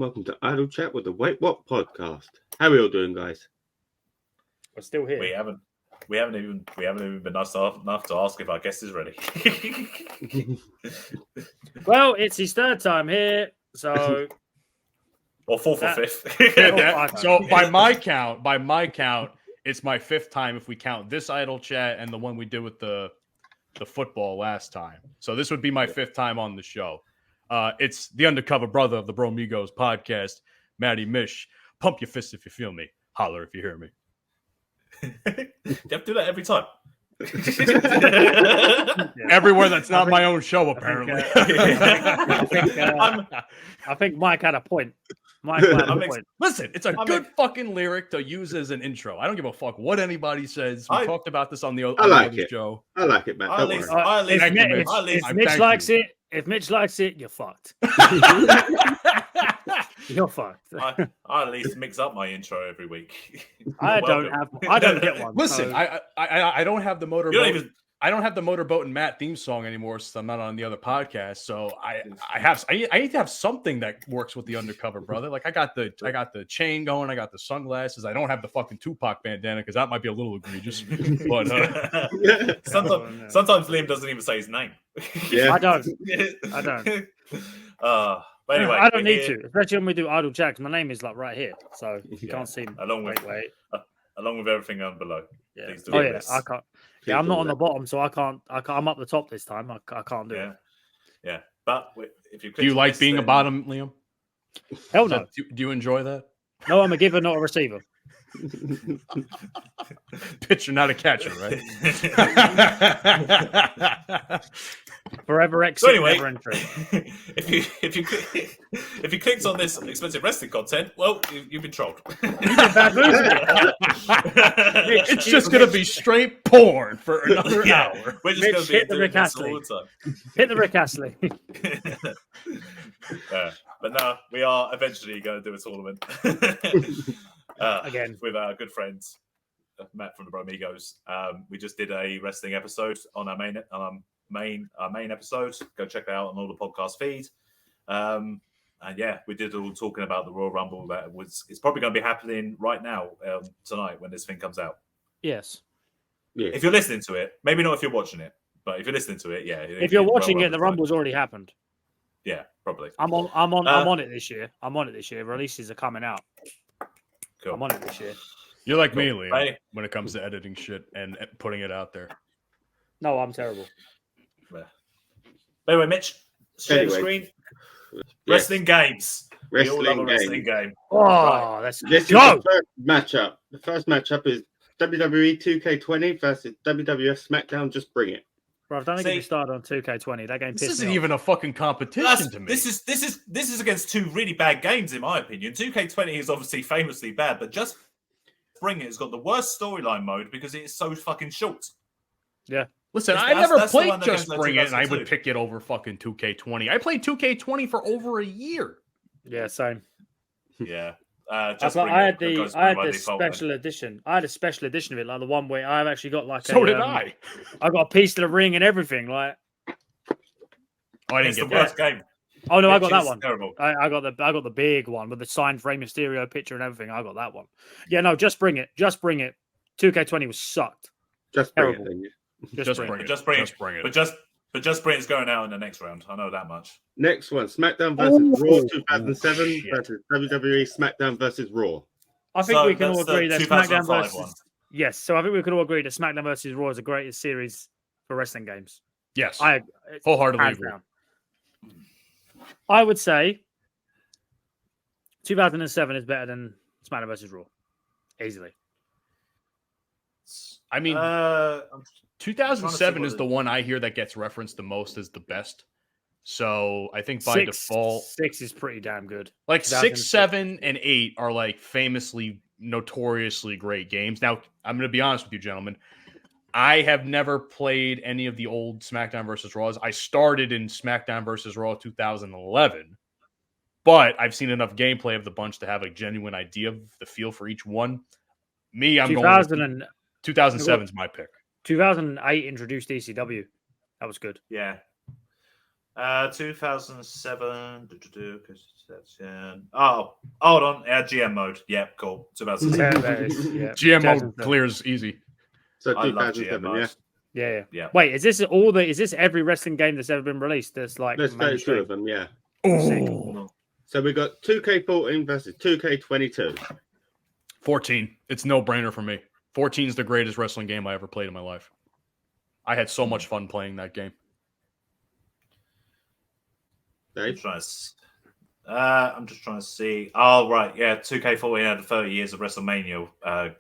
welcome to Idle Chat with the Wait What podcast. How are we all doing, guys? We're still here. We haven't even been nice enough to ask if our guest is ready. Well, it's his third time here, so or fourth or fifth. So by my count, it's my fifth time if we count this Idle Chat and the one we did with the football last time. So this would be my fifth time on the show. It's the undercover brother of the Bromigos podcast, Mysh. Pump your fist if you feel me. Holler if you hear me. You have to do that every time. Everywhere that's not my own show, apparently. I think Mike had a point. Listen, it's a good fucking lyric to use as an intro. I don't give a fuck what anybody says. We talked about this on the other show. I like it, man. If Mitch likes it, you're fucked. You're fucked. I at least mix up my intro every week. I don't get one. Listen, so. I don't have the motor. I don't have the Motorboat and Matt theme song anymore, so I'm not on the other podcast. So I need to have something that works with the undercover brother. Like I got the chain going, I got the sunglasses. I don't have the fucking Tupac bandana because that might be a little egregious. But sometimes Liam doesn't even say his name. Yeah, I don't. But anyway, I don't need to, especially when we do Idle Chat. My name is like right here, so you can't see me. Along with everything on below. Yeah. Oh yeah, I can't. Yeah, I'm not on the bottom, so I can't. I'm up the top this time. I can't do it. Yeah, but if you do you like being a bottom, Liam? Hell no. Do you enjoy that? No, I'm a giver, not a receiver. Pitcher, not a catcher, right? Forever exit, so anyway, never entry. if you clicked on this expensive wrestling content, well, you've been trolled. It's just going to be straight porn for another hour. We're just going to be doing this all the time. Hit the Rick Astley. But no, we are eventually going to do a tournament again with our good friends Matt from the Bromigos. We just did a wrestling episode on our main episode. Go check that out on all the podcast feeds. And yeah, we did all talking about the Royal Rumble it's probably going to be happening right now tonight when this thing comes out. Yes. Yeah. If you're listening to it, maybe not if you're watching it, but if you're listening to it, yeah. If you're watching it, the Rumble's already happened. Yeah, probably. I'm on it this year. Releases are coming out. Cool. I'm on it this year. You're like me, Liam, when it comes to editing shit and putting it out there. No, I'm terrible. Anyway, Mitch, share the screen. Wrestling games. We all love a wrestling game. Oh, let's go. This is the first matchup. The first matchup is WWE 2K20 versus WWF SmackDown. Just bring it. Bro, don't get me started on 2K20. That game pissed me off. This isn't even a fucking competition to me. This is against two really bad games, in my opinion. 2K20 is obviously famously bad, but Just Bring It has got the worst storyline mode because it is so fucking short. Yeah. Listen, I never played Just Bring It, and I would pick it over fucking 2K20. I played 2K20 for over a year. Yeah, same. Yeah. I had the special edition. I had a special edition of it, like the one where I've actually got like. So did I. I got a piece of the ring and everything. Like, I didn't get the worst game. Oh no, I got that one. Terrible. I got the big one with the signed Rey Mysterio picture and everything. I got that one. Yeah, no, Just Bring It. 2K20 was sucked. Just terrible. Bring It. Just Bring It. But Just Bring It's going out in the next round. I know that much. Next one, SmackDown versus Raw 2007 versus WWE SmackDown versus Raw. I think we can all agree that SmackDown versus one. Yes, so I think we can all agree that SmackDown versus Raw is the greatest series for wrestling games. Yes, I wholeheartedly agree. I would say 2007 is better than SmackDown versus Raw, easily. I mean, 2007 is the one I hear that gets referenced the most as the best. So I think by default, 6 is pretty damn good. Like 6, 7, and 8 are like famously, notoriously great games. Now, I'm going to be honest with you, gentlemen. I have never played any of the old SmackDown versus Raws. I started in SmackDown versus Raw 2011, but I've seen enough gameplay of the bunch to have a genuine idea of the feel for each one. I'm going 2007 is my pick. 2008 introduced ECW. That was good. Yeah. 2007. Oh, hold on. GM mode. Yeah, cool. 2007. That is, yeah. GM mode 2007. clears easy. So I love GM 2007, mode. yeah. Yeah. Wait, is this every wrestling game that's ever been released? That's like There's 32 mainstream? of them, yeah. Oh, So we got 2K14 versus 2K22. 14. It's no brainer for me. 14 is the greatest wrestling game I ever played in my life. I had so much fun playing that game. Dave? I'm just trying to see. Oh, right. Yeah, 2K14 had 30 years of WrestleMania.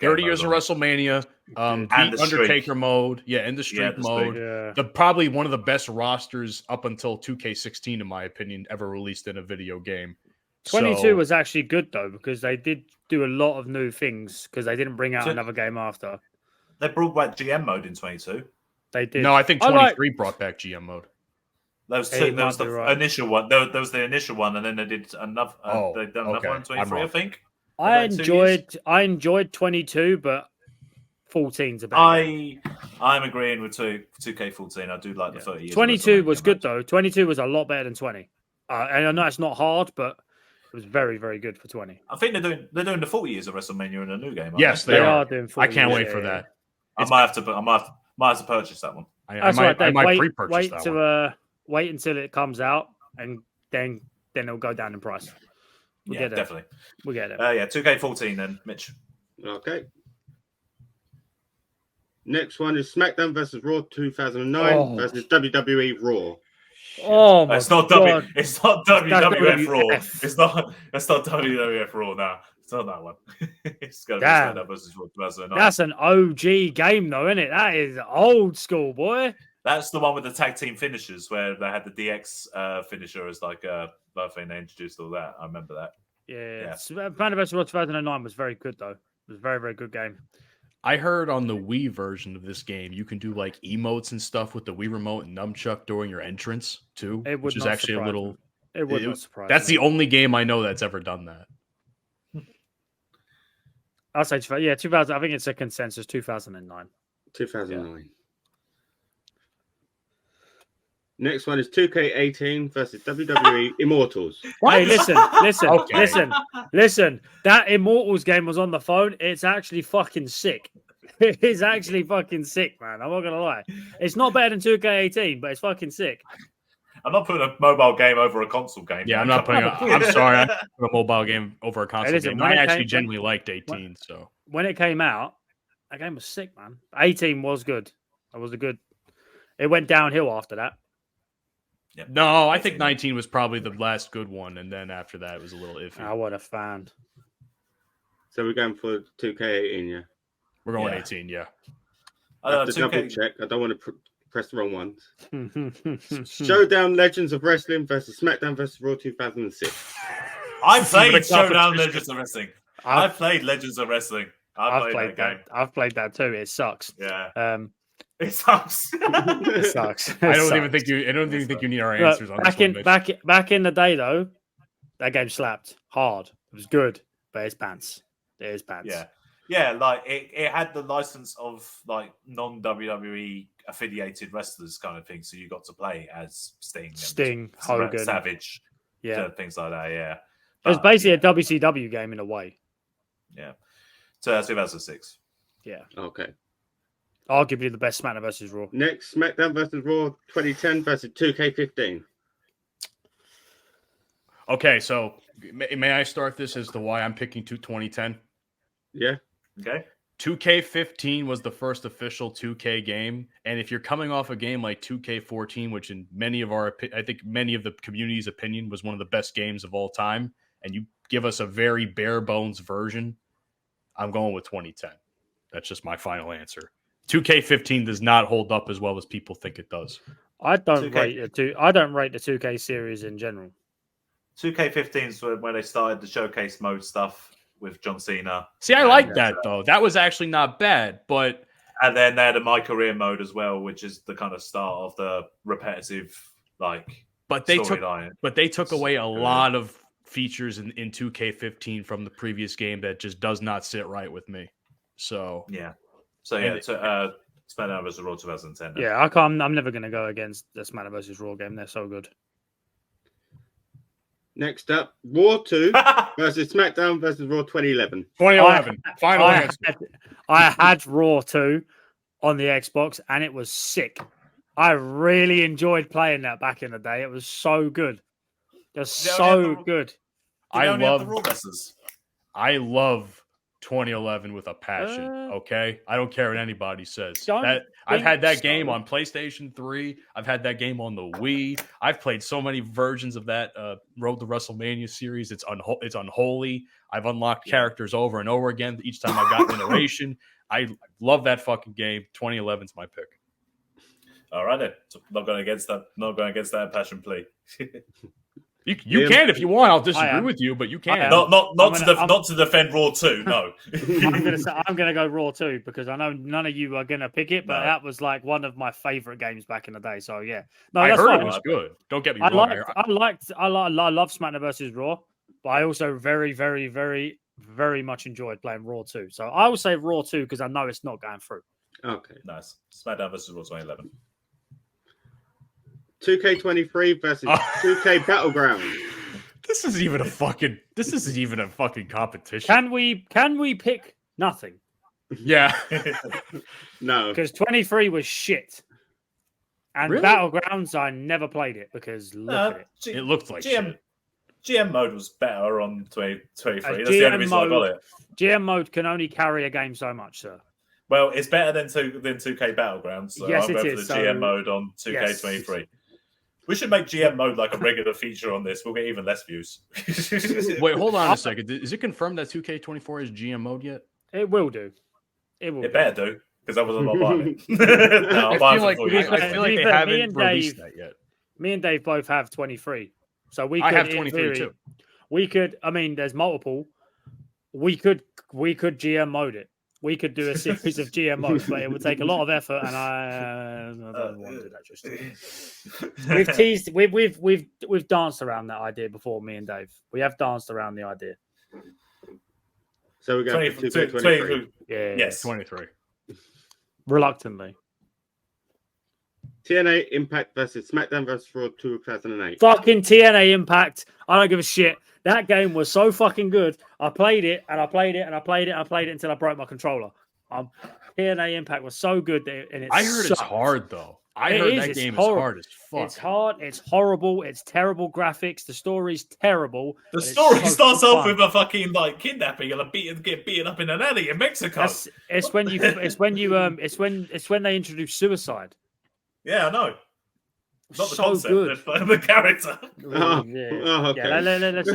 30 years of WrestleMania. And The the Undertaker streak. mode. Yeah, and the streak the mode. streak. Yeah. The probably one of the best rosters up until 2K16, in my opinion, ever released in a video game. 22 So- was actually good though because they did do a lot of new things because they didn't bring out So- another game after. They brought back GM mode in 22. They did. No, I think I 23 brought back GM mode. There was, Hey, two, you there was might the be right. initial one. There was the initial one, and then they did another. They've done another okay. one in 23, I wrong. think. I about 2 years. enjoyed 22, but 14's a better game. I'm agreeing with 2K14. I do like the 30 years. 22 of was WrestleMania good match. though. 22 was a lot better than 20. And I know it's not hard, but it was very, very good for 20. I think they're doing the 40 years of WrestleMania in a new game. aren't Yes, they? they They are. are doing I 40 can't years, wait for yeah. that. I might have to purchase that one. I That's might, right, Dave. I might Wait, pre-purchase wait that to one. wait until it comes out, and then it'll go down in price. We'll Yeah, get it. definitely. We'll get it. 2K14 then, Mitch. Okay. Next one is SmackDown versus Raw 2009 Oh. versus WWE Raw. Oh my It's not god! It's not WWF Raw. WWF. It's not WWF Raw now. It's not that one. It's gonna be Damn. SmackDown versus Raw 2009. That's an OG game, though, isn't it? That is old school, boy. That's the one with the tag team finishers where they had the DX finisher as like a thing. They introduced all that. I remember that. Yeah. Yeah. SmackDown vs. Raw 2009 was very good, though. It was a very, very good game. I heard on the Wii version of this game, you can do like emotes and stuff with the Wii remote and nunchuck during your entrance too, It would which is not actually a surprise little. me. It would it- not surprise That's me. the only game I know that's ever done that. I'll say 2000. I think it's a consensus 2009. 2009. Next one is 2K18 versus WWE Immortals. Hey, listen, Okay. listen. That Immortals game was on the phone. It's actually fucking sick. It is actually fucking sick, man. I'm not gonna lie. It's not better than 2K18, but it's fucking sick. I'm not putting a mobile game over a console game. Yeah, I'm man. not putting. I'm sorry, I put a mobile game over a console listen, game. when I it actually came- genuinely liked 18. So When it came out, that game was sick, man. 18 was good. That was a good. It went downhill after that. no, I think 19 was probably the last good one, and then after that it was a little iffy. Oh, what a fan. So we're going for 2K18, yeah. We're going Yeah. 18, yeah. I have to 2K double check. I don't want to press the wrong ones. Hmm. Showdown Legends of Wrestling versus SmackDown versus Raw 2006. I the played Showdown competition. Legends of Wrestling. I I've, played Legends of Wrestling. I've I played that. I've played that too. It sucks. Yeah, it sucks. It sucks. I It don't sucks. even think you. I don't even think you need our Look, answers on this one. Mitch. back in the day though, that game slapped hard. It was good, but it's pants. It is pants. Yeah, like it had the license of like non-WWE affiliated wrestlers kind of thing, so you got to play as Sting, Hogan. Savage, Yeah. things like that. Yeah, It was But, basically a WCW game in a way. yeah. So that's 2006. Yeah. Okay. Arguably the best SmackDown versus Raw. Next, SmackDown versus Raw 2010 versus 2K15. Okay, so may I start this as to why I'm picking 2010? Yeah. Okay. 2K15 was the first official 2K game, and if you're coming off a game like 2K14, which in many of I think many of the community's opinion was one of the best games of all time, and you give us a very bare bones version, I'm going with 2010. That's just my final answer. 2K15 does not hold up as well as people think it does. I don't 2K. rate the 2K series in general. 2K15 is when they started the showcase mode stuff with John Cena. See, I like that though. That was actually not bad, but And then they had a My Career mode as well, which is the kind of start of the repetitive like they storyline. took away a Good. lot of features in 2K15 from the previous game that just does not sit right with me. So Yeah. So yeah, SmackDown vs. Raw 2010. then. Yeah, I'm never gonna go against the SmackDown versus Raw game. They're so good. Next up, Raw 2 versus SmackDown versus Raw 2011. 2011. Final answer. I had Raw 2 on the Xbox, and it was sick. I really enjoyed playing that back in the day. It was so good. It was so good. I love 2011 with a passion. Okay, I don't care what anybody says. I've had that game on PlayStation 3. I've had that game on the Wii. I've played so many versions of that Road to WrestleMania series. It's unholy. I've unlocked characters over and over again each time I got an iteration. I love that fucking game. 2011's my pick. All right then. So not going against that passion play. You can if you want. I'll disagree with you, but you can. Not to defend Raw 2. No. I'm gonna go Raw 2 because I know none of you are gonna pick it, but that was like one of my favorite games back in the day. So yeah, no, I that's heard fine. it was good. Don't get me wrong. I love SmackDown versus Raw, but I also very, very, very, very much enjoyed playing Raw 2. So I will say Raw 2 because I know it's not going through. Okay, nice. SmackDown versus Raw 2011. 2K23 versus 2K Battleground. This isn't even a fucking competition. Can we pick nothing? Yeah. No. Because 23 was shit. And Really? Battlegrounds, I never played it because look at it. It looked like shit. GM mode was better on 2023. That's the only reason I got it. GM mode can only carry a game so much, sir. Well, it's better than 2K Battlegrounds. So yes, I'll go for the GM mode on 2K23. Yes. We should make GM mode like a regular feature on this. We'll get even less views. Wait, hold on a second. Is it confirmed that 2K24 is GM mode yet? It will do. It better do, because I was not buying it. No, I feel like they haven't released that yet. Me and Dave both have 23. So we could, I have 23 too. We could, I mean, there's multiple. We could GM mode it. We could do a series of GM modes, but it would take a lot of effort, and I don't want to do that just yet. We've teased, we've danced around that idea before, me and Dave. We have danced around the idea. So we're going for 23. Yeah, yes, 23. Reluctantly. TNA Impact versus SmackDown versus Raw 2008. Fucking TNA Impact. I don't give a shit. That game was so fucking good. I played it and I played it and I played it and I played it until I broke my controller. TNA Impact was so good that I heard it's hard though. I heard that game is hard as fuck. It's hard. It's horrible. It's terrible graphics. The story's terrible. The story starts off with a fucking like kidnapping and get beaten up in an alley in Mexico. It's when they introduce suicide. Yeah, I know. Not the so concept, good. The character. Okay. Yeah, let's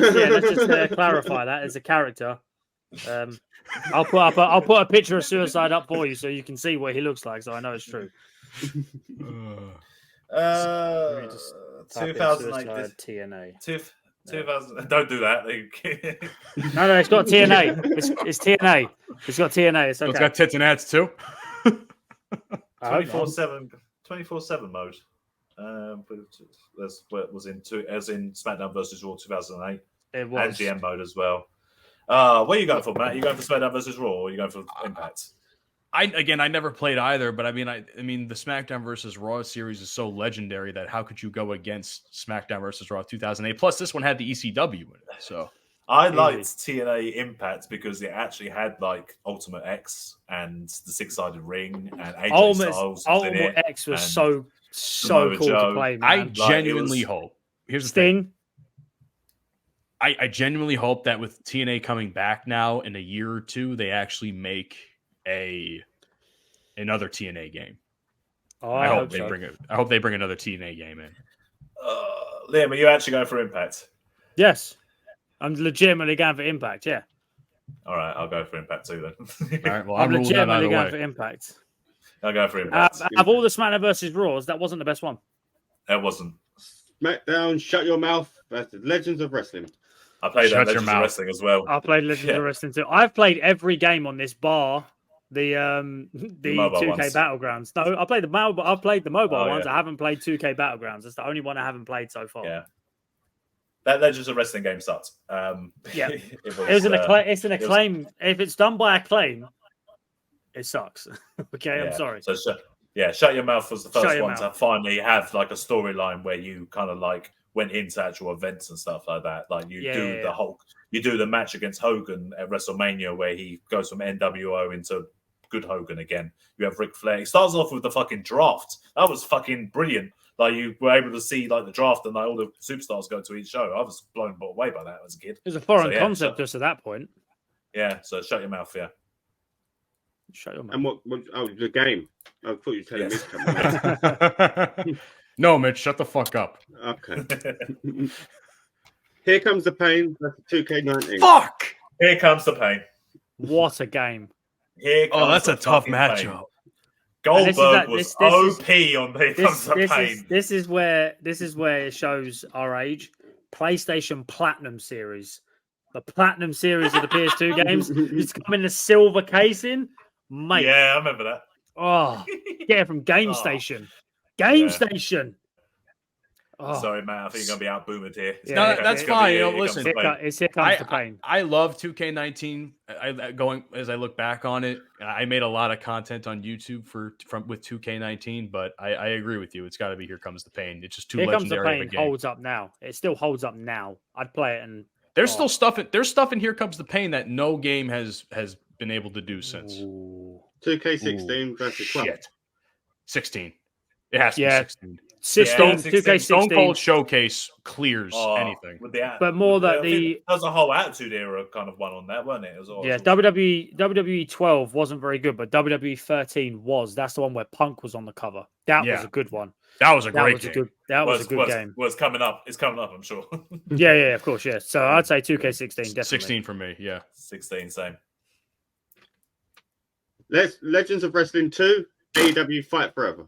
just clarify that as a character. I'll put a picture of suicide up for you so you can see what he looks like, so I know it's true. 2008 TNA. 2000. Don't do that. No, it's got TNA. It's TNA. It's got TNA. It's okay. It's got tits and ads too. 24/7 mode. That's what was in SmackDown versus Raw 2008. It was. And GM mode as well. What are you going for, Matt? Are you going for SmackDown versus Raw, or are you going for Impact? I never played either, but I mean the SmackDown versus Raw series is so legendary that how could you go against SmackDown versus Raw 2008? Plus, this one had the ECW in it, so. I liked TNA Impact because it actually had like Ultimate X and the 6-sided ring and AJ Styles. Ultimate X was so cool to play, man. I genuinely hope. Here's the thing. I genuinely hope that with TNA coming back now in a year or two, they actually make another TNA game. Oh, I hope they bring another TNA game in. Liam, are you actually going for Impact? Yes. I'm legitimately going for Impact, yeah. All right, I'll go for Impact too then. All right, well, I'm legitimately going for Impact. I'll go for Impact. Of all the SmackDown versus Raws, that wasn't the best one. It wasn't. SmackDown, Shut Your Mouth versus Legends of Wrestling. I played Legends of Wrestling as well. I played Legends of Wrestling too. I've played every game on this bar. The 2K ones. Battlegrounds. No, I played the mobile. I've played the mobile ones. I haven't played 2K Battlegrounds. That's the only one I haven't played so far. Yeah. That Legends of Wrestling game sucked. Yeah, it's an acclaim. If it's done by Acclaim, it sucks. Okay, yeah. I'm sorry. So Yeah, Shut Your Mouth was the Shut first Your one to Mouth. finally have like a storyline where you kind of like went into actual events and stuff like that. Like you do the Hulk, you do the match against Hogan at WrestleMania where he goes from NWO into good Hogan again. You have Ric Flair. It starts off with the fucking draft. That was fucking brilliant. Like you were able to see like the draft and like all the superstars go to each show. I was blown away by that as a kid. It was a foreign concept just at that point. Yeah, so Shut Your Mouth, yeah. Shut Your Mouth. And what oh, the game. I thought you were telling me. No, Mitch, shut the fuck up. Okay. Here Comes the Pain versus 2K19. Fuck! Here Comes the Pain. What a game. Here comes that's a tough fucking matchup. pain. Goldberg was OP on Here Comes the this Pain. This is where it shows our age. PlayStation Platinum Series. The Platinum Series of the PS2 games. It's come in the silver casing. Mate. Yeah, I remember that. Oh, get it from Game Station. Game Station. Oh. Sorry, man. I think you're going to be out boomed here. Yeah, No, that's fine. Listen, Here comes the pain. I love 2K19. As I look back on it, I made a lot of content on YouTube with 2K19, but I agree with you. It's got to be Here Comes the Pain. It's just too legendary. Here Comes the Pain holds up now. It still holds up now. I'd play it and there's still stuff. There's stuff in Here Comes the Pain that no game has been able to do since. 2K16 versus 12. Shit. 16. It has to be 16. 2K16. Stone Cold Showcase clears anything. But more that there was a whole Attitude Era kind of one on that, wasn't it? It was awesome. WWE 12 wasn't very good, but WWE 13 was. That's the one where Punk was on the cover. That was a good one. That was a great game. That was a good game. It's coming up, I'm sure. yeah, of course, yeah. So I'd say 2K16, definitely. 16 for me, yeah. 16, same. Legends of Wrestling 2, AEW Fight Forever.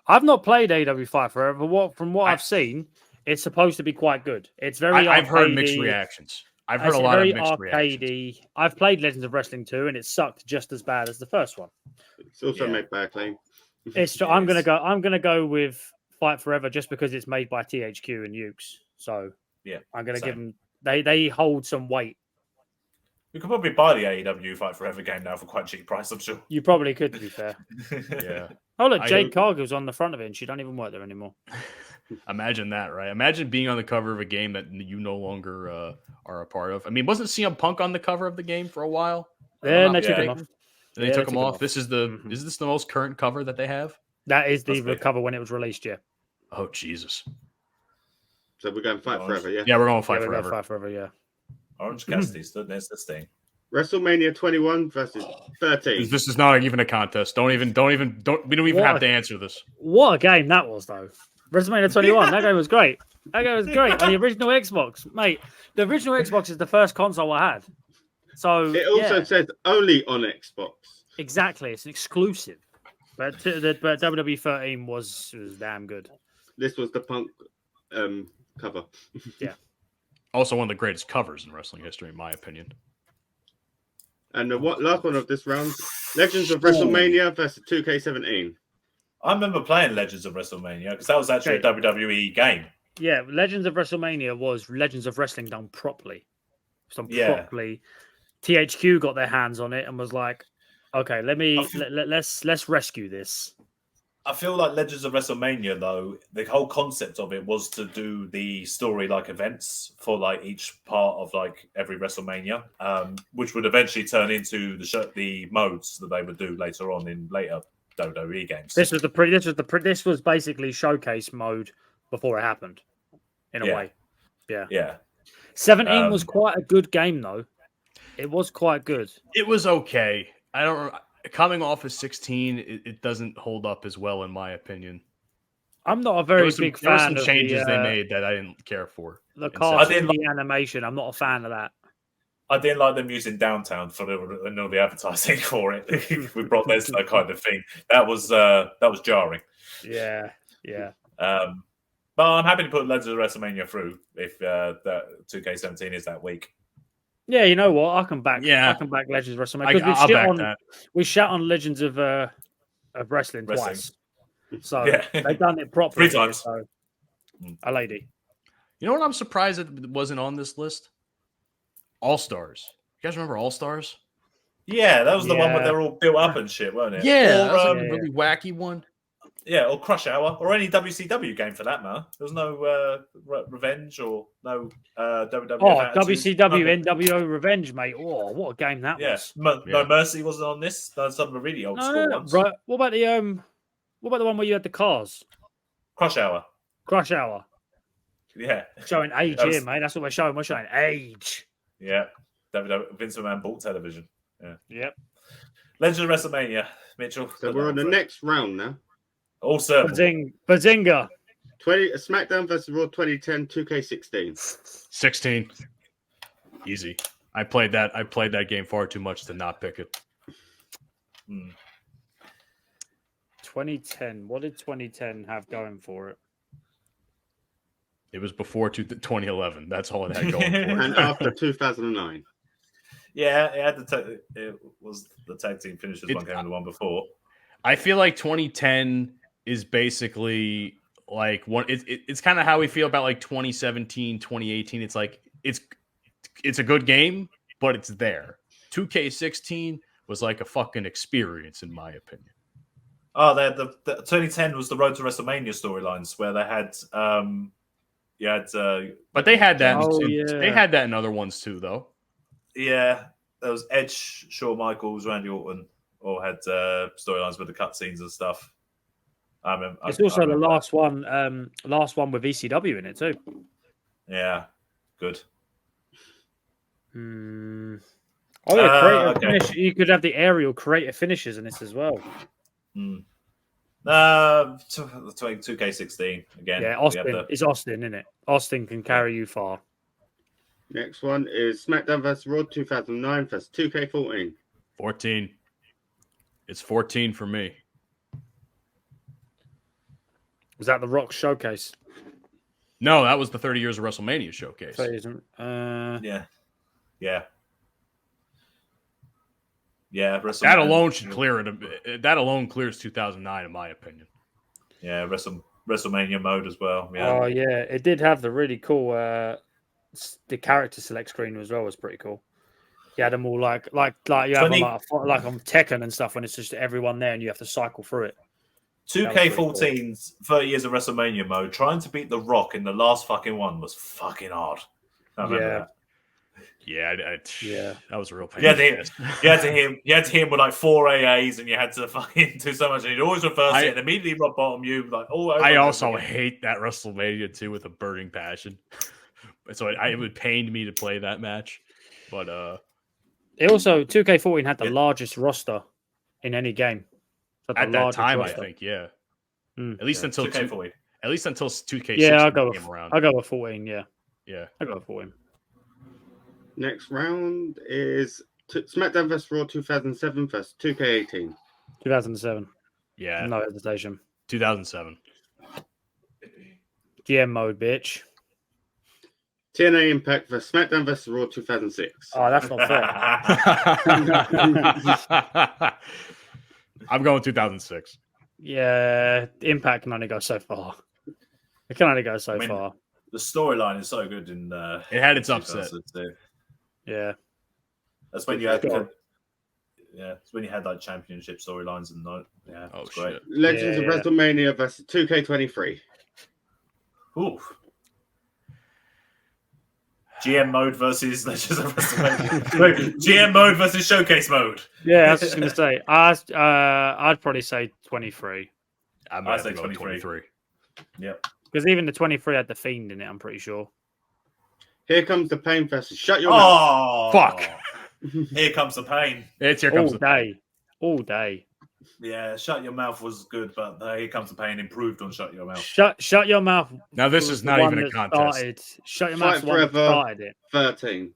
I've not played AEW Fight Forever, but from what I've seen, it's supposed to be quite good. It's very I've heard mixed reactions. I've heard a lot of mixed reactions. I've played Legends of Wrestling 2, and it sucked just as bad as the first one. It's also made by Acclaim. I'm gonna go with Fight Forever just because it's made by THQ and Ukes. So yeah, I'm gonna give them. They hold some weight. You could probably buy the AEW Fight Forever game now for quite a cheap price, I'm sure. You probably could, to be fair. Yeah. Oh look, Jade Cargill's on the front of it, and she don't even work there anymore. Imagine that, right? Imagine being on the cover of a game that you no longer are a part of. I mean, wasn't CM Punk on the cover of the game for a while? Then they took him off. They took him off. This is is this the most current cover that they have? That is the cover when it was released, yeah. Oh Jesus! So we're going Fight Forever, yeah. Yeah, we're going Fight Forever. Fight Forever, yeah. Orange Cassidy stood next to this thing. WrestleMania 21 versus 13. This is not even a contest. We don't even have to answer this. What a game that was, though. WrestleMania 21. That game was great. That game was great on the original Xbox, mate. The original Xbox is the first console I had. So it also says only on Xbox. Exactly, it's an exclusive. But WWE 13 was damn good. This was the Punk cover. Yeah. Also one of the greatest covers in wrestling history, in my opinion. And the last one of this round, Legends of WrestleMania versus 2K17. I remember playing Legends of WrestleMania because that was actually a WWE game. Yeah, Legends of WrestleMania was Legends of Wrestling done properly. Properly. THQ got their hands on it and was like, okay, let's rescue this. I feel like Legends of WrestleMania, though, the whole concept of it was to do the story like events for like each part of like every WrestleMania, which would eventually turn into the modes that they would do later on in later WWE games. This was basically showcase mode before it happened, in a way. Yeah. 17 was quite a good game though. It was quite good. It was okay. I don't. Coming off of 16, it doesn't hold up as well, in my opinion. I'm not a very big fan of some changes they made that I didn't care for. The cartoon, the animation, I'm not a fan of that. I didn't like them using Downtown for the advertising for it. We brought this kind of thing. That was jarring. Yeah. But I'm happy to put Legends of WrestleMania through if that 2K17 is that week. Yeah, you know what? I can back Legends of WrestleMania. We shot on Legends of Wrestling twice. So they've done it properly. 3 times. So, a lady. You know what I'm surprised it wasn't on this list? All-Stars. You guys remember All-Stars? Yeah, that was the one where they're all built up and shit, weren't it? Yeah, that was a really wacky one. Yeah, or Crush Hour, or any WCW game for that matter. There was no Revenge or no WWF. Oh, Attitude. WCW NWO Revenge, mate. Oh, what a game that Yeah, was. No Mercy wasn't on this. Some of the really old school ones. Right. What about the one where you had the cars? Crush Hour. Crush Hour. Yeah. Showing age here, mate. That's what we're showing. We're showing age. Yeah. Vince McMahon bought television. Yeah. Yep. Legend of WrestleMania, Mitchell. So we're on the next round now. All circle. Bazinga. SmackDown versus Raw 2010 2K16. 16. Easy. I played that game far too much to not pick it. 2010. What did 2010 have going for it? It was before 2011. That's all it had going for it. And after 2009. Yeah, it was the tag team finishes one game, the one before. I feel like 2010 is basically like one. It's kind of how we feel about like 2017, 2018. It's like it's a good game, but it's there. 2K16 was like a fucking experience, in my opinion. Oh, the 2010 was the Road to WrestleMania storylines where they had but they had that. Yeah. They had that in other ones too, though. Yeah, there was Edge, Shawn Michaels, Randy Orton, all had storylines with the cutscenes and stuff. It's also the last one with ECW in it too. Yeah, good. Oh yeah, creative finish. You could have the aerial creative finishes in this as well. 2K16 again. Yeah, Austin. It's Austin, isn't it? Austin can carry you far. Next one is SmackDown vs. Raw 2009 vs. 2K14. 14. It's 14 for me. Was that the Rock showcase? No, that was the 30 years of WrestleMania showcase. Yeah. That alone should clear it. That alone clears 2009, in my opinion. Yeah, WrestleMania mode as well. Yeah. Oh yeah, it did have the really cool. The character select screen as well was pretty cool. You had them all like you have them like on Tekken and stuff when it's just everyone there and you have to cycle through it. 2K14's 30 years of WrestleMania mode, trying to beat The Rock in the last fucking one was fucking hard. I remember that. Yeah, that was a real pain. You had to hit him with like 4 AAs, and you had to fucking do so much. And you'd always reverse it, and immediately rock bottom you. Like, I also hate that WrestleMania 2 with a burning passion. So it would pain me to play that match. But it also 2K14 had the largest roster in any game at that time. Roster. I think, yeah. At least until 2K14. At least until 2K16 came around. I'll go with 14. Yeah. I'll go with 14. Next round is SmackDown vs. Raw 2007 vs. 2K18. 2007. Yeah. No hesitation. 2007. GM mode, bitch. TNA Impact vs. SmackDown vs. Raw 2006. Oh, that's not fair. I'm going 2006. Yeah, Impact can only go so far. It can only go so far. The storyline is so good in it had its upset. Yeah. That's when you had it's when you had like championship storylines and it's great. Legends of WrestleMania vs. 2K23. Ooh. GM mode versus Legends of WrestleMania. GM mode versus Showcase mode. Yeah, I was just going to say. I'd probably say 23. I'd say 23. Yep. Because even the 23 had the Fiend in it, I'm pretty sure. Here Comes the Pain versus Shut Your Mouth. Fuck. Here Comes the Pain. It's Here Comes the Pain. All day. Yeah, Shut Your Mouth was good, but Here Comes the Pain improved on Shut Your Mouth. Shut Your Mouth. Now this is not even a contest. Shut Your Mouth started it. 13.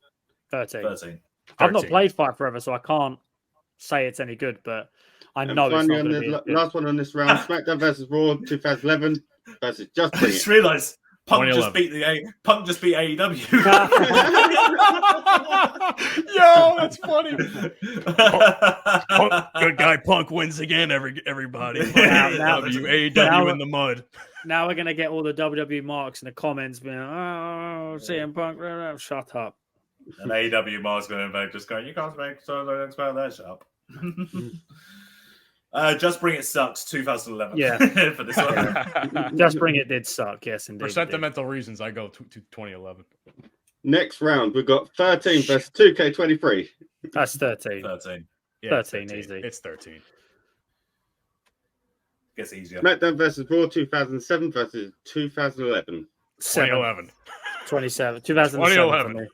I've not played Fight Forever, so I can't say it's any good, but I know it's not going to be last one on this round, SmackDown versus Raw 2011 versus Just I just realised Punk just beat AEW. Yo, that's funny. Good guy Punk wins again, everybody. AEW in the mud. Now we're going to get all the WWE marks in the comments being, oh, CM Punk, shut up. And AEW marks going to just going, you can't make so about that, shut up. Just Bring It Sucks 2011. Yeah. For this one. Just Bring It did suck. Yes, indeed. For sentimental reasons, I go to 2011. Next round, we've got 13 versus 2K23. That's 13. 13. Yeah, 13, easy. It's 13. Gets easier. SmackDown versus Raw 2007 versus 2011. 2011. 27. 2007 2011. for me.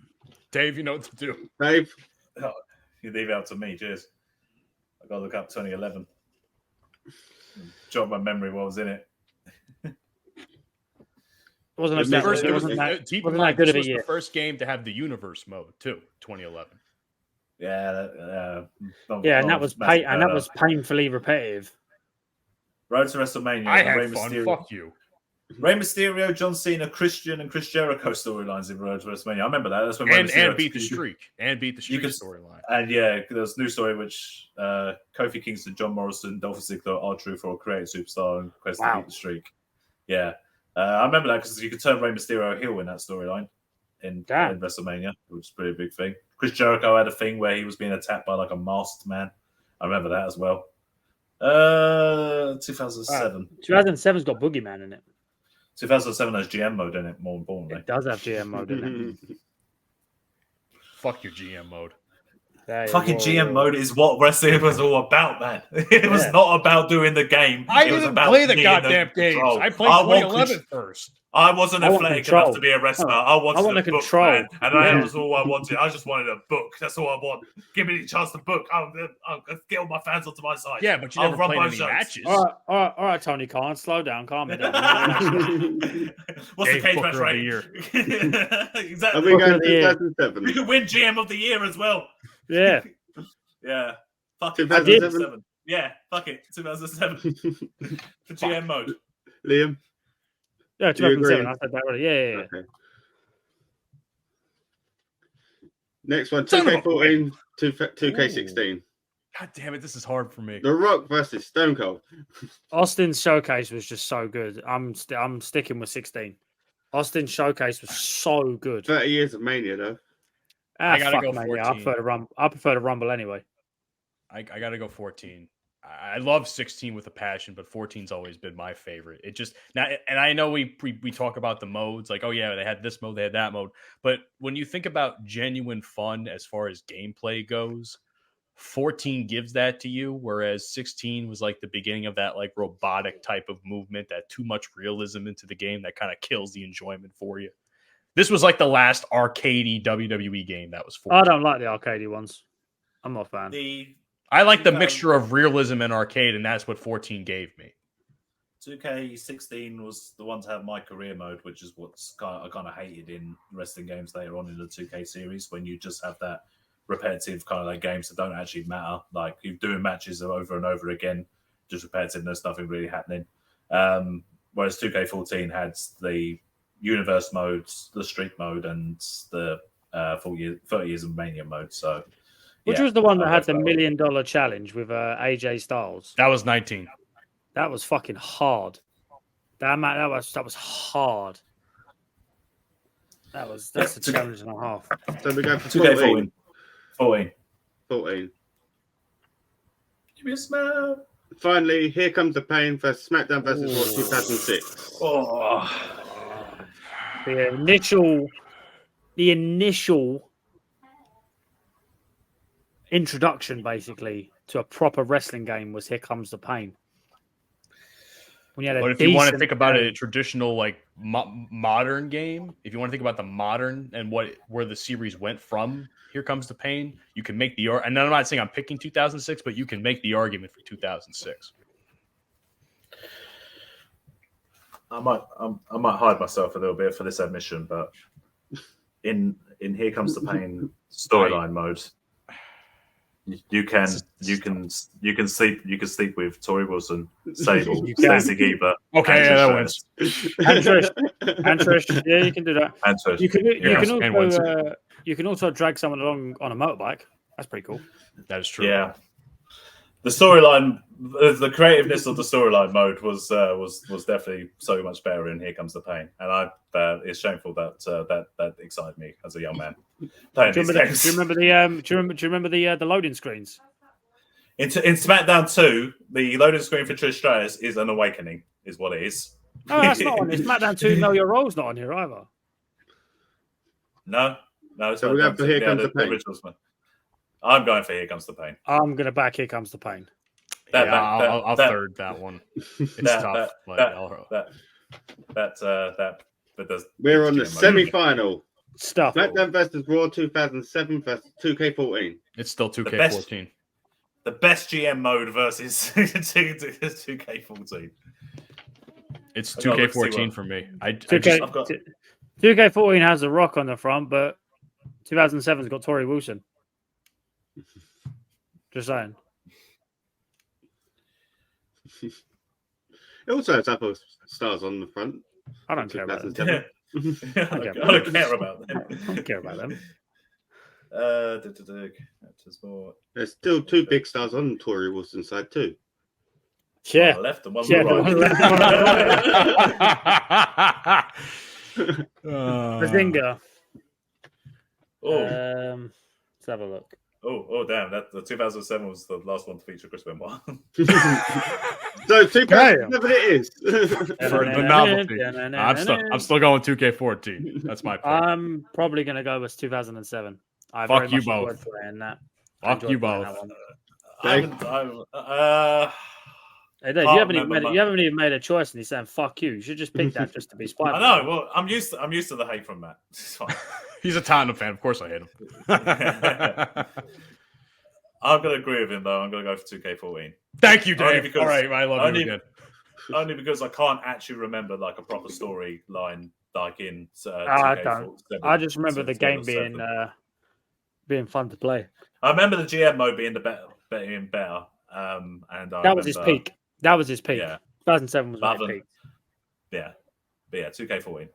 Dave, you know what to do. Dave, You leave it out to me. Cheers. I gotta look up 2011. Jog my memory what was in it. It wasn't It that was- good. it It was- wasn't that, Keep in wasn't mind, that good this of a was year. the first game to have the universe mode too. 2011. Yeah. Yeah, and that was painfully repetitive. Road to WrestleMania. I the had Rey fun. Mysterio, Fuck you. Rey Mysterio, John Cena, Christian, and Chris Jericho storylines in Road to WrestleMania. I remember that. That's when Rey Mysterio And beat the streak. And beat the streak could- storyline. And yeah, there was a new story which Kofi Kingston, John Morrison, Dolph Ziggler, R-Truth for a creative superstar and quest to Wow. beat the streak. Yeah. I remember that because you could turn Rey Mysterio heel in that storyline in WrestleMania, which is a pretty big thing. Chris Jericho had a thing where he was being attacked by like a masked man. I remember that as well. 2007. 2007's got Boogeyman in it. 2007 has GM mode in it, more importantly. It does have GM mode in it. Fuck your GM mode. Fucking GM mode is what wrestling was all about, man. It was not about doing the game. I it was didn't about play the being goddamn in games. control. I played want 2011 first. I wasn't I want athletic control. enough to be a wrestler. I wanted want a the book, control. man, and Yeah. that was all I wanted. I just wanted a book. That's all I want. Give me the chance to book. I'll get all my fans onto my side. Yeah, but you I'll never run played my any shows. matches. All right, Tony Khan, slow down, calm it down. What's the Dave cage Booker match of the rate? year. Are Exactly. we going of the year. 2007? You could win GM of the year as well. Yeah, Yeah. Fuck it. 2007? 2007. Yeah. Fuck it. 2007 for GM mode. Liam? yeah, Do you agree? 2007. I said that already. Yeah. Okay. Next one, Son of a 2K14, 2K16. God damn it, this is hard for me. The Rock versus Stone Cold. Austin's showcase was just so good. I'm sticking with 16. Austin's showcase was so good. 30 years of Mania, though. I gotta go man, yeah, 14. I prefer the Rumble anyway. I gotta go 14. I love 16 with a passion, but 14's always been my favorite. It just now, and I know we talk about the modes, like, oh yeah, they had this mode, they had that mode, but when you think about genuine fun as far as gameplay goes, 14 gives that to you, whereas 16 was like the beginning of that like robotic type of movement, that too much realism into the game that kind of kills the enjoyment for you. This was like the last arcadey WWE game that was 14. I don't like the arcadey ones. I'm not a fan. I like the mixture of realism and arcade, and that's what 14 gave me. 2K16 was the one to have my career mode, which is what's I kind of hated in wrestling games later on in the 2K series, when you just have that repetitive kind of like games that don't actually matter. Like you're doing matches over and over again, just repetitive, there's nothing really happening. Whereas 2K14 had the universe modes, the streak mode, and the 30 years of Mania mode. So, Which was the one that had the $1 million challenge with AJ Styles? That was 19. That was fucking hard. That was hard. That's a challenge and a half. So we go for 2K14. 14. 14. Give me a smell. Finally, Here Comes the Pain versus SmackDown versus Raw 2006. Oh. The initial introduction, basically, to a proper wrestling game was Here Comes the Pain. When you had But if you want to think about it, a traditional like modern game, if you want to think about the modern and where the series went from Here Comes the Pain, you can make the and I'm not saying I'm picking 2006, but you can make the argument for 2006. I might hide myself a little bit for this admission, but in Here Comes the Pain storyline mode, you can sleep with Tori Wilson, Sable, Stacey Geber. Okay, yeah, that wins. And Trish, yeah, you can do that. And Trish. You can also drag someone along on a motorbike. That's pretty cool. That is true. Yeah, the storyline, the creativeness of the storyline mode was definitely so much better in Here Comes the Pain, and it's shameful that excited me as a young man. Do you remember the loading screens? In SmackDown 2, the loading screen for Trish Stratus is an awakening, is what it is. No, that's not on. It's SmackDown 2. Know Your Role's not on here either. No. So we're going for Here Comes the Pain. Original one. I'm going for Here Comes the Pain. I'm going to back Here Comes the Pain. I'll third that one. It's tough. That does. We're on the semi-final. Stuff. SmackDown versus Raw 2007 versus 2K14. It's still 2K14. The best GM mode versus 2K14. It's 2K14 for me. 2K14 has The Rock on the front, but 2007's got Tori Wilson. Just saying. It also has Apple stars on the front. I don't care about them. I don't care about them. I don't care about them. There's still 2 big stars on Tori Wilson's side too. Yeah. One left and one Yeah, right. Bazinga. Oh, Let's have a look. oh, damn! That the 2007 was the last one to feature Chris Benoit. So 2007 it is. For the novelty. I'm still going 2K14. That's my pick. I'm probably going to go with 2007. I Fuck very you much both. enjoyed playing that. Fuck you Enjoyed playing both. that one. Hey, Dave, you haven't even made a choice, and he's saying "fuck you." You should just pick that just to be spiteful. I know. Well, I'm used to the hate from Matt. It's fine. He's a Tottenham fan. Of course I hate him. I'm going to agree with him, though. I'm going to go for 2K14. Thank you, Dave. Because, all right, I love you again. Only because I can't actually remember like a proper storyline like in. I don't. I just remember the game being fun to play. I remember the GM mode being better. And that was his peak. That was his peak. Yeah. 2007 was my peak. Yeah. But yeah, 2K14.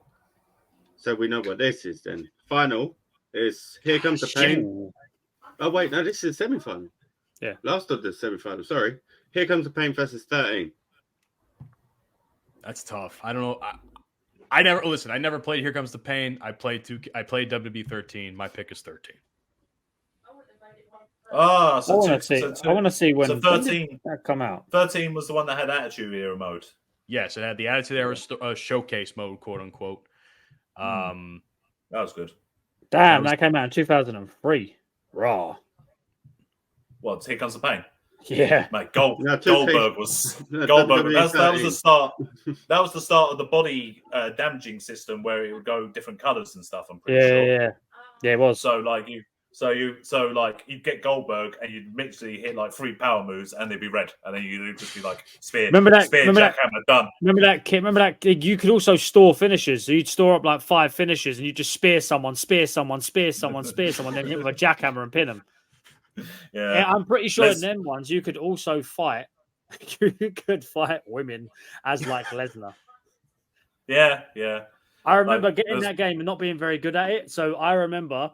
So we know what this is then. Final is Here Comes the Pain. Oh, wait, no, this is semi-final. Yeah. Last of the semi-final, sorry. Here Comes the Pain versus 13. That's tough. I don't know. I never played Here Comes the Pain. I played WB 13. My pick is 13. Oh, I want to see when 13 that come out. 13 was the one that had Attitude Era mode. Yes, it had the Attitude Era showcase mode, quote unquote. That was good. Damn, that came out in 2003. Raw. What? Here Comes the Pain. Yeah, mate. Goldberg was Goldberg. That was the start. That was the start of the body damaging system where it would go different colors and stuff. I'm pretty sure. Yeah, it was. So you get Goldberg and you'd literally hit like 3 power moves and they'd be red, and then you'd just be like spear, jackhammer, done. Remember that kid? You could also store finishes. So you'd store up like 5 finishes and you just spear someone, then hit with a jackhammer and pin them. Yeah, I'm pretty sure in them ones you could also fight. You could fight women as like Lesnar. Yeah. I remember getting that game and not being very good at it. So I remember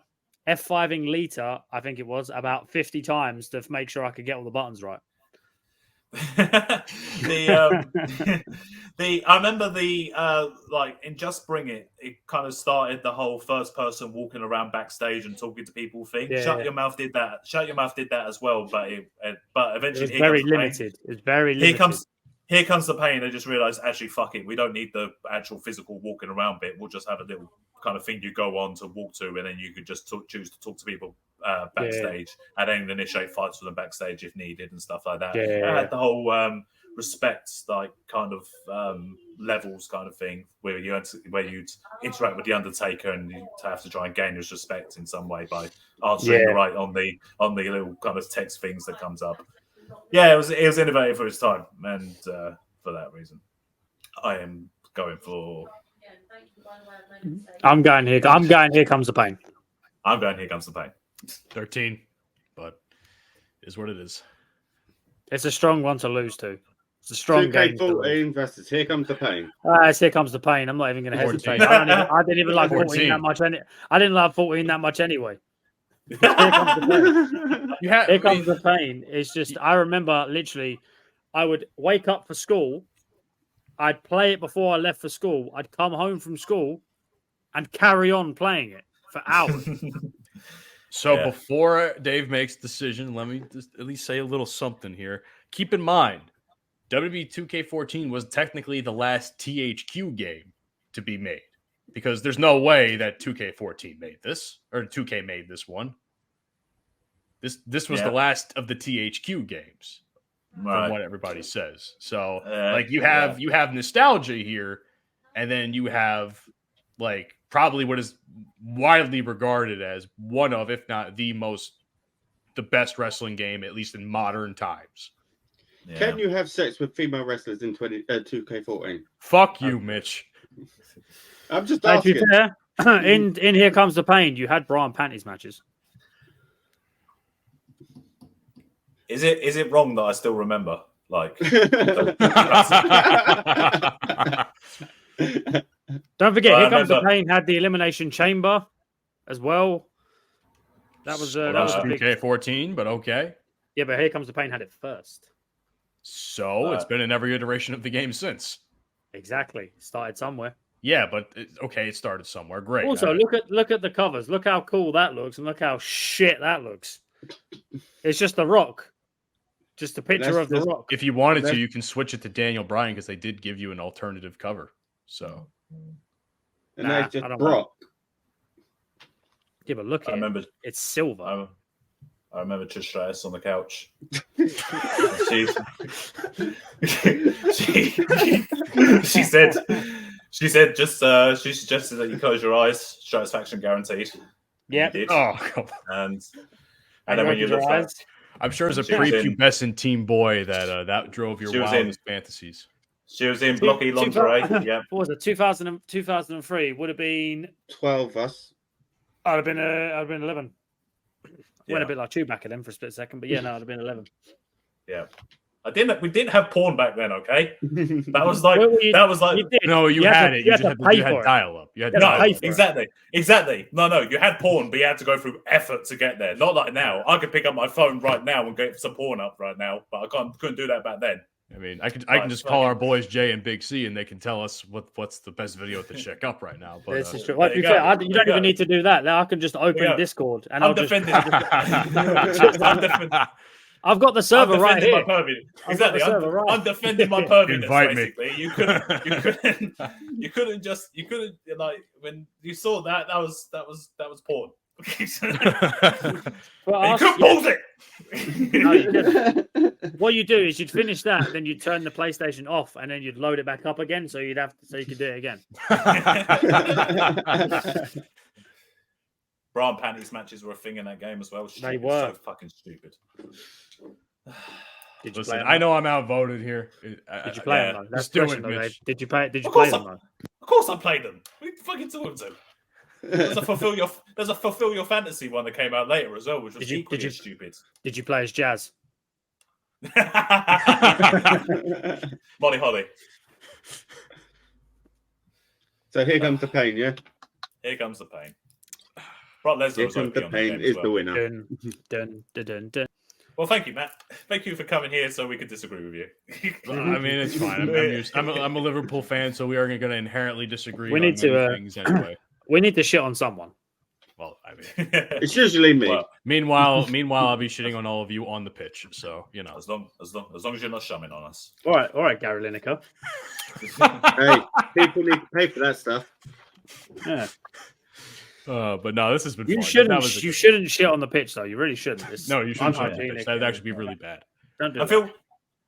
F5ing Lita, I think it was, about 50 times to make sure I could get all the buttons right. I remember in Just Bring It kind of started the whole first person walking around backstage and talking to people thing. Shut Your Mouth did that as well, but eventually it was very limited. It's very limited. Here Comes the Pain. They just realized, actually, fuck it. We don't need the actual physical walking around bit. We'll just have a little kind of thing you go on to walk to, and then you could just choose to talk to people backstage and then initiate fights with them backstage if needed and stuff like that. I had the whole respect, like kind of levels kind of thing where you'd interact with the Undertaker and you have to try and gain his respect in some way by answering right on the little kind of text things that comes up. Yeah, it was innovative for its time, and for that reason, I am going for. I'm going Here Comes the Pain. I'm going Here Comes the Pain. 13, but it is what it is. It's a strong one to lose to. It's a strong game. 2K14 versus Here Comes the Pain. It's Here Comes the Pain. I'm not even going to hesitate. I didn't even like 14 that much. I didn't like 14 that much anyway. Here Comes the Pain. Here Comes the Pain. It's just, I remember literally, I would wake up for school. I'd play it before I left for school. I'd come home from school and carry on playing it for hours. So before Dave makes a decision, let me just at least say a little something here. Keep in mind, WWE 2K14 was technically the last THQ game to be made because there's no way that 2K14 made this or 2K made this one. This was the last of the THQ games, from what everybody says. So like you have nostalgia here, and then you have like probably what is widely regarded as one of, if not the best wrestling game, at least in modern times. Yeah. Can you have sex with female wrestlers in 2K14? Fuck you, Mitch. I'm just asking. To be fair, in Here Comes the Pain, you had bra and panties matches. Is it wrong that I still remember? Like, don't forget, Here Comes the Pain had the Elimination Chamber as well. That was 2K14, but okay. Yeah, but Here Comes the Pain had it first. So it's been in every iteration of the game since. Exactly, started somewhere. Yeah, but it started somewhere. Great. Also, look at the covers. Look how cool that looks, and look how shit that looks. It's just The Rock. Just a picture of The Rock. If you wanted to, you can switch it to Daniel Bryan because they did give you an alternative cover. So, and that's just Brock. Yeah, but look at it. It's silver. I remember Trish Stratus on the couch. she suggested that you close your eyes. Satisfaction guaranteed. Yeah. Oh, and then when you look at, I'm sure as a prepubescent teen boy that drove your wildest fantasies. She was in blocky lingerie. Yeah. What was it? 2003 would have been 12 us. I'd have been 11. Went a bit like Chewbacca then for a split second, but yeah, no, I'd have been 11. Yeah. We didn't have porn back then, okay? That was like no, you had it. You had dial up. You had dial up. Exactly. No, you had porn, but you had to go through effort to get there. Not like now. I could pick up my phone right now and get some porn up right now, but I couldn't do that back then. I mean, I can just call our boys Jay and Big C, and they can tell us what's the best video to check up right now. But this is true. Like you don't even need to do that. Now I can just open Discord and I'm defending. I've got the server right here. Exactly. I'm defending my perviness. Basically, you couldn't like when you saw that was porn. Well, you couldn't pause it. No, you didn't. What you do is you'd finish that, then you'd turn the PlayStation off, and then you'd load it back up again, so you could do it again. Bra and panties matches were a thing in that game as well. They were so fucking stupid. Listen, I know I'm outvoted here. Did you play them? That's do it, Mitch. Did you play them? Of course I played them. What are you fucking talking to? There's a fulfill your fantasy one that came out later as well, which was equally stupid. Did you play as Jazz? Molly Holly. So here comes the pain, yeah? Here comes the pain. Brock Lesnar was the pain is the winner. Dun, dun, dun, dun, dun. Well, thank you, Matt. Thank you for coming here so we could disagree with you. I mean, it's fine. I'm a Liverpool fan, so we are going to inherently disagree. We need to things anyway. We need to shit on someone. Well, I mean, it's usually me. Well, meanwhile, I'll be shitting on all of you on the pitch. So as long as you're not shumming on us. All right, Gary Lineker. Hey, people need to pay for that stuff. Yeah. But no, this has been. You fun. shouldn't shit on the pitch though. You really shouldn't. No, you shouldn't shit on the pitch. That'd actually be really bad. Don't do that.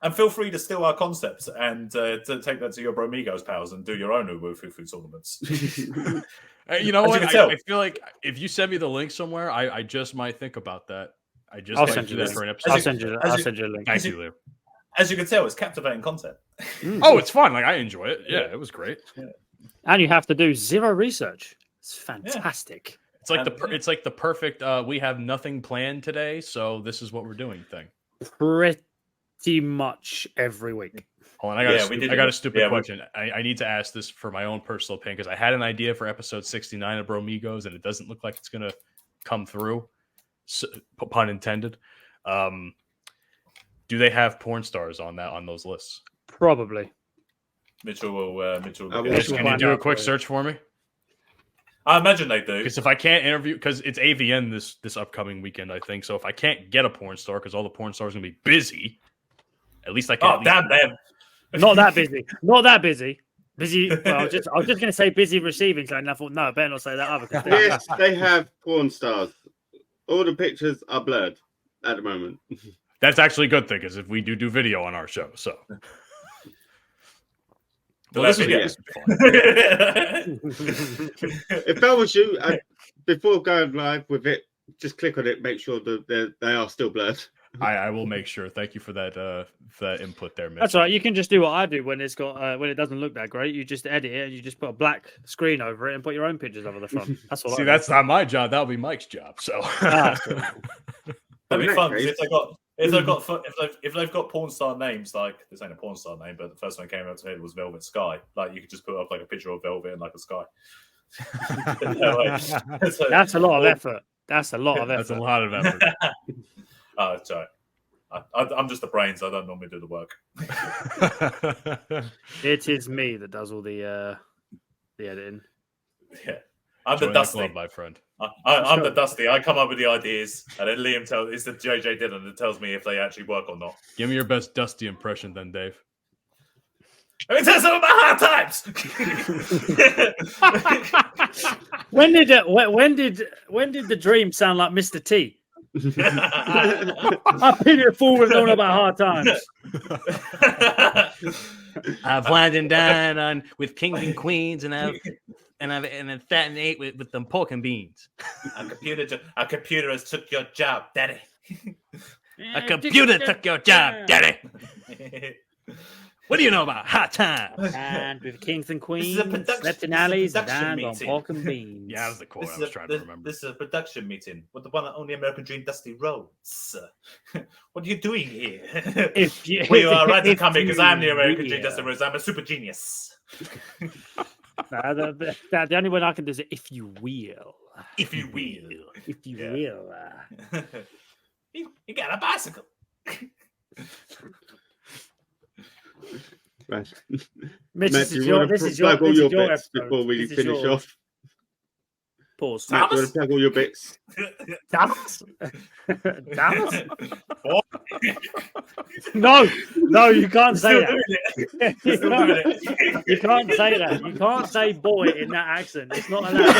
And feel free to steal our concepts and to take that to your Bromigos pals and do your own food tournaments. You know what? I feel like if you send me the link somewhere, I just might think about that. I'll send you that for an episode. I'll send you a link. Thank you, Lou. As you can tell, it's captivating content. Oh, it's fun. Like I enjoy it. Yeah, it was great. Yeah. And you have to do zero research. It's fantastic. Yeah. It's like the perfect. We have nothing planned today, so this is what we're doing thing. Pretty much every week. Hold on, I got a stupid question. I need to ask this for my own personal opinion because I had an idea for episode 69 of Bromigos, and it doesn't look like it's gonna come through. So, pun intended. Do they have porn stars on those lists? Probably. Mitchell will. Can you do a quick search for me? I imagine they do. Because if I can't interview, because it's AVN this upcoming weekend, I think. So if I can't get a porn star, because all the porn stars are gonna be busy, at least I can. Oh, damn them! Not that busy. Not that busy. Busy. Well, I was just going to say busy receiving, and I thought, no, I better not say that either. Yes, they have porn stars. All the pictures are blurred at the moment. That's actually a good thing, because if we do video on our show, so. Well, this is fun. If I was you, before going live with it, just click on it, make sure that they are still blurred. I will make sure. Thank you for that input there, Mitch. That's all right. You can just do what I do when it's got when it doesn't look that great. You just edit it and you just put a black screen over it and put your own pictures over the front. That's all. See, that's not my job. That'll be Mike's job. So that'd be fun if they've got porn star names. Like, this ain't a porn star name, but the first one that came out to me was Velvet Sky. Like, you could just put up like a picture of Velvet and like a sky. That's a lot of effort. That's a lot of effort. That's a lot of effort. Oh, it's all right. I'm just the brains. I don't normally do the work. It is me that does all the editing. Yeah, I'm Join the Dusty, club, my friend. I'm the Dusty. I come up with the ideas, and then Liam it's the JJ Dillon that tells me if they actually work or not. Give me your best Dusty impression, then, Dave. Let me tell you some of my hard times. When did the dream sound like Mr. T? I pity a fool with knowing about hard times. I've wined and dined on with kings and queens, and I've fat and ate with them pork and beans. A computer has took your job, Daddy. A computer took your job, Daddy. What do you know about hot times? And with kings and queens, slept in alleys and dined on pork and beans. Yeah, that was the quote I was trying to remember. This is a production meeting with the one and only American dream, Dusty Rhodes. What are you doing here? You are right to come here because I'm the American dream, Dusty Rhodes. I'm a super genius. The only one I can do is if you will. If you will. If you will. You got a bicycle. Right. Mitch, Matt, this is your bits episode. before we finish off. Pause. Matt, do you want to plug all your bits? Dallas? No, you can't say that. You can't say that. You can't say boy in that accent. It's not allowed.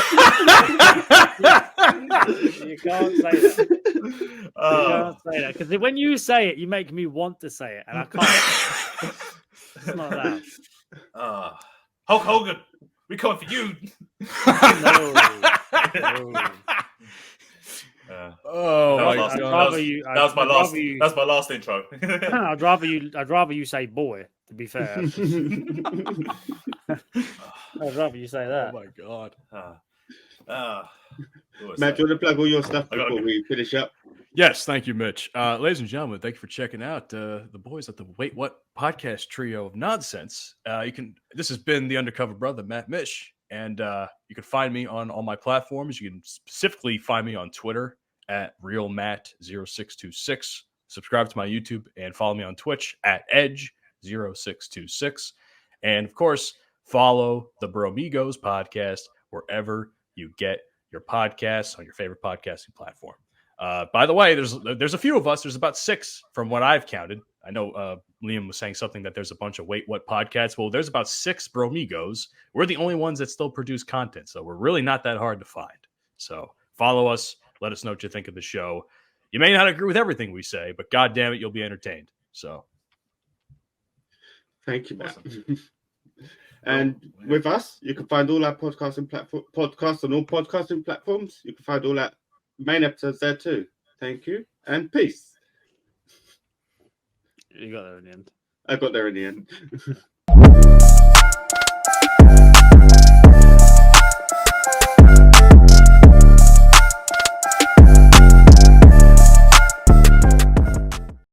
You can't say that. You can't say that. Because when you say it, you make me want to say it, and I can't. It's not allowed. Hulk Hogan, we coming for you. No. Oh my god! That was my last intro. I'd rather you say boy. To be fair, I'd rather you say that. Oh my god! Matt, do you want to plug all your stuff before we finish up? Yes, thank you, Mitch. Ladies and gentlemen, thank you for checking out the boys at the Wait What podcast trio of nonsense. This has been the Undercover brother, Matt Mysh, and you can find me on all my platforms. You can specifically find me on Twitter at RealMatt0626. Subscribe to my YouTube and follow me on Twitch at Edge0626. And of course, follow the Bromigos podcast wherever you get your podcasts on your favorite podcasting platform. By the way, there's a few of us. There's about 6 from what I've counted. I know Liam was saying something that there's a bunch of Wait What podcasts. Well, there's about 6 Bromigos. We're the only ones that still produce content, so we're really not that hard to find. So follow us. Let us know what you think of the show. You may not agree with everything we say, but God damn it, you'll be entertained. So thank you, Matt. And with us, you can find all our podcasts on all podcasting platforms. You can find all our main episodes there too. Thank you and peace. You got there in the end. I got there in the end.